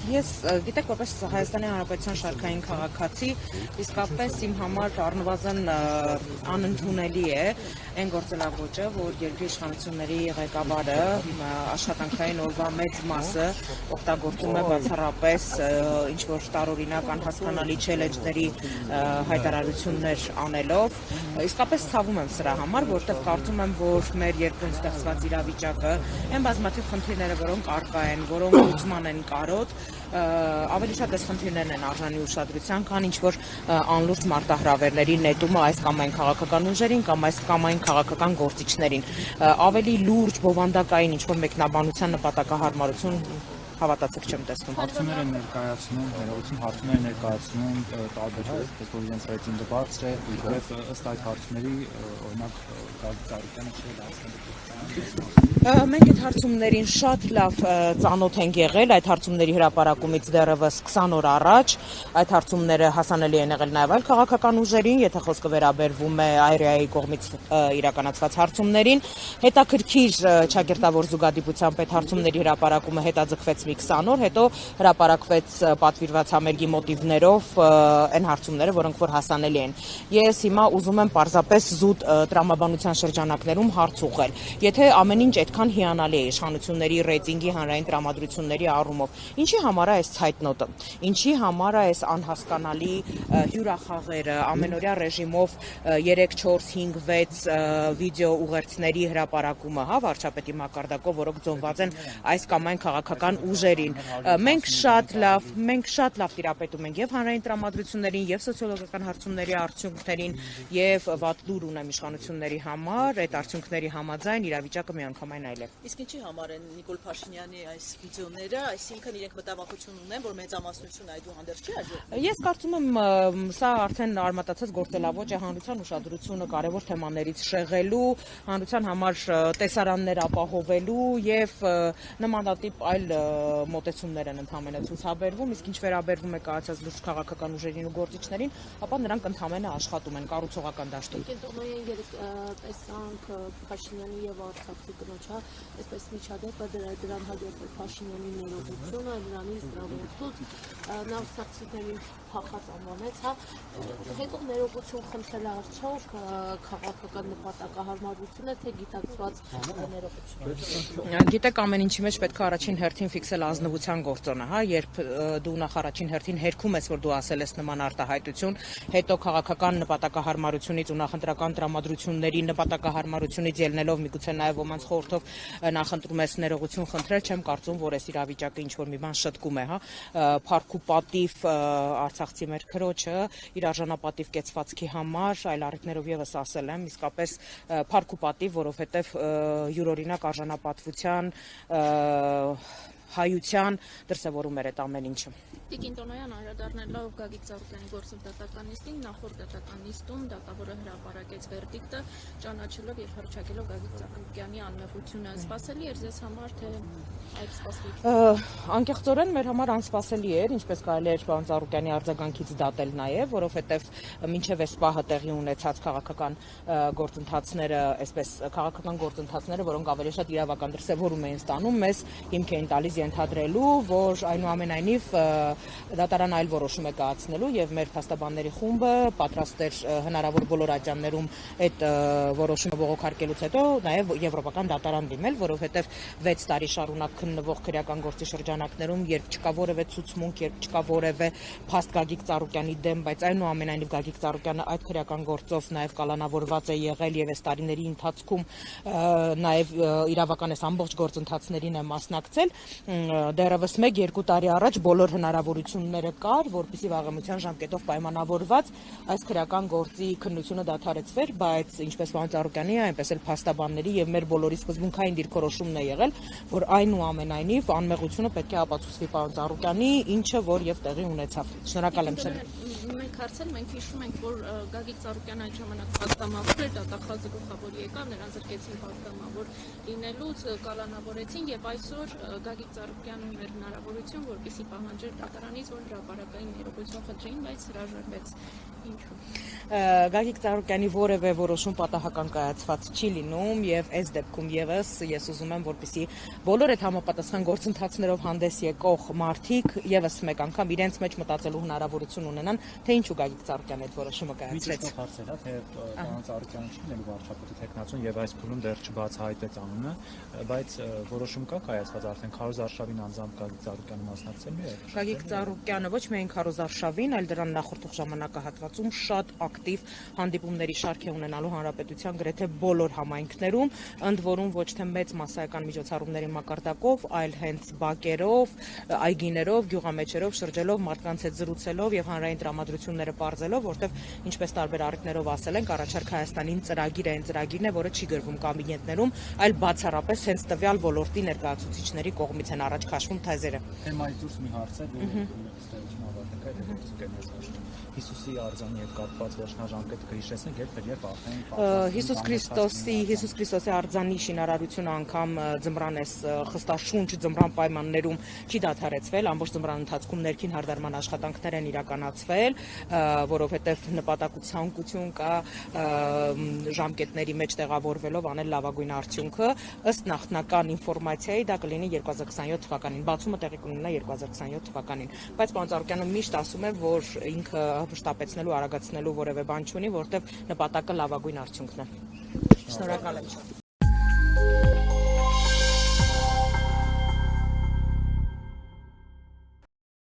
Ես գիտեք, որպես Հայաստանի Հանրապետության շարքային քաղաքացի, իսկապես իմ համար առնվազն անընդունելի է այն գործելավոճը, որ երկրի իշխանությունների ղեկավարը աշխատանքային օրվա մեծ մասը օգտագործում է բացառապես ինչ-որ տարօրինակ անհասկանալի չելենջների հայտարարություններ անելով։ Իսկապես ցավում եմ սրա համար, որովհետև կարծում եմ, որ մեր երկրում ստեղծված իրավիճակը այն բազմաթիվ խնդիրները, որոնք առկա են, որոնք լուծման են կարոտ, ավելի շատ այս խնդիրներն են արժանի ուշադրության, քան ինչ-որ անլուրջ մարտահրավերների նետումը այս կամ այն քաղաքական ուժերին կամ այս կամ այն քաղաքական գործիչներին։ Ավելի լուրջ բովանդակային ինչ-որ մեկնաբանության նպատակահարմարություն հավատացեք չեմ տեսնում։ Հարցումներ են ներկայացնում, ներողություն, հարցումներ ներկայացնում տարբեր հայտնի, որ իրենց ռեյտինգը բարձր է, եւ ըստ այդ հարցումների, օրինակ, Գագիկ Ծառուկյանը Մենք այդ հարցումներին շատ լավ ծանոթ ենք եղել, այդ հարցումների հրապարակումից դեռևս 20 օր առաջ, այդ հարցումները հասանելի են եղել նաև այլ քաղաքական ուժերին, եթե խոսքը վերաբերվում է Այրիայի կողմից իրականացված հարցումներին, հետաքրքիր ճակերտավոր զուգադիպությամբ այդ հարցումների հրապարակումը հետաձգվեց մի 20 օր, հետո հրապարակվեց պատվիրված համերգի մոտիվներով այն հարցումները, որոնք որ հասանելի են։ Ես հիմա ուզում եմ պարզապես զուտ տրամաբանության շրջանակներում հարց ուղղել։ Եթե ամեն ինչ այդքան հիանալի է իշխանությունների ռեյտինգի հանրային տրամադրությունների առումով, ինչի համար է այս ցայտնոտը, ինչի համար է այս անհասկանալի հյուրախաղերը, ամենօրյա ռեժիմով 3, 4, 5, 6 վիդեո ուղերձների հրապարակումը, հա, վարչապետի մակարդակով, որոնք ձոնված են այս կամ այն քաղաքական ուժերին։ Մենք շատ լավ տիրապետում ենք եւ հանրային տրամադրություններին, եւ սոցիոլոգիական հարցումների արդյունքներին, եւ վատ լուր ունեմ իշխանությունների համար, այդ արդյունքների համաձայն իրավիճակը միանգամայն այլ է։ Իսկ ինչի համար են Նիկոլ Փաշինյանի այս վիդեոները, այսինքն իրենք մտավախություն ունեն, որ մեծամասնությունը այդուհանդերձ չի արժեվում։ Ես կարծում եմ, սա արդեն արմատացած գործելավոճ է հանրության ուշադրությունը կարևոր թեմաներից շեղելու, հանրության համար տեսարաններ ապահովելու եւ նմանատիպ այլ մոտեցումներ են ընդհանրապես ցուցաբերվում, իսկ ինչ վերաբերվում է կայացած լուրջ քաղաքական ուժերին ու գործիչներին, ապա նրանք ընդհանրապես աշխատում են կառուցողական դաշտում։ Կենտրոնային տեսանք Փաշինյանի եւ Արցախի կնոջ, այսպես միջադեպը դրան հաջորդեց Փաշինյանի ներողությունը, նրանից դրամոթուց, նա Արցախցիներին փախած անվանեց, հետո ներողություն խնդրել արդյոք քաղաքական նպատակահարմարություն է, թե գիտակցված ներողություն։ Գիտեք, ամեն ինչի մեջ պետք է առաջին հերթին ֆիքսել ազնվության գործոնը, երբ դու նախ առաջին հերթին հերքում ես, որ դու ասել ես նման արտահայտություն, հետո քաղաքական նպատակահարմարությունից ու նախընտրական տրամադրությունների նպատակահարմարությունից ելնելով միգուցե նաև ոմանց խորհրդով նախընտրում ես ներողություն խնդրել, չեմ կարծում, որ այս իրավիճակը ինչ որ մի բան շտկում է, փառք ու պատիվ արցախցի մեր քրոջը իր արժանապատիվ կեցվածքի համար, այլ առիթներով եւս ասել եմ, իսկապես փառք ու պատիվ, որովհետեւ յուրօրինակ արժանապատվության հայության դրսևորում էր այդ ամեն ինչը։ Տիկին Տոնոյան անդրադառնալով Գագիկ Ծառուկյանի գործընթացական նիստին, նախորդ դատական նիստում դատավորը հրապարակեց վերդիկտը, ճանաչելով եւ հռչակելով Գագիկ Ծառուկյանի անմեղությունը, սպասելի էր ձեզ համար, թե այդ սպասվի։ Անկեղծորեն մեր համար անսպասելի էր, ինչպես կարելի էր պարոն Ծառուկյանի արձագանքից դատել նաեւ, որովհետեւ մինչեւ այս պահը տեղի ունեցած քաղաքական գործընթացները, այսպես քաղաքական գործընթացները, որոնք ավելի շատ իրավական դրսևորում էին ստանում, մեզ հիմք էին տալիս ենթադրելու, որ այնուամենայնիվ դատարան այլ որոշում է կայացնելու եւ մեր փաստաբանների խումբը պատրաստ էր հնարավոր բոլոր ատյաններում այդ որոշումը բողոքարկելուց հետո նաեւ եվրոպական դատարան դիմել, որովհետեւ 6 տարի շարունակ քննվող քրեական գործի շրջանակներում, երբ չկա որևէ ցուցմունք, երբ չկա որևէ փաստ Գագիկ Ծառուկյանի դեմ, բայց այնուամենայնիվ Գագիկ Ծառուկյանը այդ քրեական գործով նաեւ կալանավորված է եղել եւ այս տարիների ընթացքում նաեւ իրավական այս ամբողջ գործընթացներին է մասնակցել, դեռևս 1-2 տարի առաջ բոլոր հնարավորությունները կար, որպեսզի վաղեմության ժամկետով պայմանավորված այս քրեական գործի քննությունը դադարեցվեր, բայց ինչպես պարոն Ծառուկյանի, այնպես էլ փաստաբանների եւ մեր բոլորի սկզբունքային դիրքորոշումն է եղել, որ այնուամենայնիվ անմեղությունը պետք է ապացուցվի պարոն Ծառուկյանի, ինչը որ եւ տեղի ունեցավ։ Շնորհակալ եմ։ Մենք հարցել, մենք հիշում ենք, որ Գագիկ Ծառուկյանը այդ ժամանակ պատգամավոր էր, դատախազը գլխավոր եկավ, նրան զրկեցին պատգամավոր լինելուց, կալանավորեցին եւ այսօր Գագիկ Ծառուկյանը ուներ հնարավորություն, որպեսզի պահանջեր դատարանից, որ հրապարակային ներողություն խնդրեին, բայց հրաժարվեց։ Ինչու՞։ Գագիկ Ծառուկյանի որևէ որոշում պատահական կայացված չի լինում եւ այս դեպքում եւս ես ուզում եմ, որպեսզի բոլոր այդ համապատասխան գործընթացներով հանդես եկող մարդիկ եւս մեկ անգամ իրենց մեջ մտածելու հնարավորություն ունենան, թե ինչու Գագիկ Ծառուկյանը այդ որոշումը կայացրեց։ Մի հարցեր, թե պարոն Ծառուկյանը չի լինելու վարչապետի տեխնացուն եւ այս փուլում դեռ չբացահայտեց անունը, բայց որոշում կա կայացված արդեն Քարոզ Արշավին անձամբ Գագիկ Ծառուկյանը մասնակցելու է։ Գագիկ Ծառուկյանը ոչ միայն Քարոզ Արշավին, այլ դրան նախորդող ժամանակահատվածում շատ ակտիվ հանդիպումների շարք է ունենալու հանրապետության գրեթե բոլոր համայնքներում, ընդ որում ոչ թե մեծ մասսայական միջոցառումների մակարդակով, այլ հենց բակերով, այգիներով, գյուղամեջերով շրջելով, մարդկանց հետ զրուցելով եւ հանրային տրամադրությունները պարզելով, որտեղ ինչպես տարբեր առիթներով ասել ենք, առաջարկ Հայաստանին ծրագիր է, այն ծրագիրն է, որը չի գրվում կաբինետներում, այլ բացառապես հենց տվյալ ոլորտի ներկայացուցիչների կողմից են առաջ քաշվում թեզերը։ Թեմայից դուրս մի հարց է, ըստեյություն ավարտենք այդ գործընկերները։ Հիսուսի արձանի հետ կապված վերջնաժամկետը կհիշեցնենք, երբ արդեն Հիսուս Քրիստոսի արձանի շինարարությունը անգամ ձմռան խստաշունչ ձմռան պայմաններում չի դադարեցվել, ամբողջ ձմռան ընթացքում ներքին հարդարման աշխատանքներ են իրականացվել, որովհետև նպատակ ու ցանկություն կա ժամկետների մեջ տեղավորվելով անել լավագույն արդյունքը, ըստ նախնական ինֆորմացիայի դա կլինի 2027 թվականին, բացումը տեղի կունենա 2027 թվականին, բայց պարոն Ծառուկյանը միշտ ասում է, որ ինքը շտապեցնելու, արագացնելու որևէ բան չունի, որտեղ նպատակը լավագույն արդյունքն է։ Շնորհակալ եմ։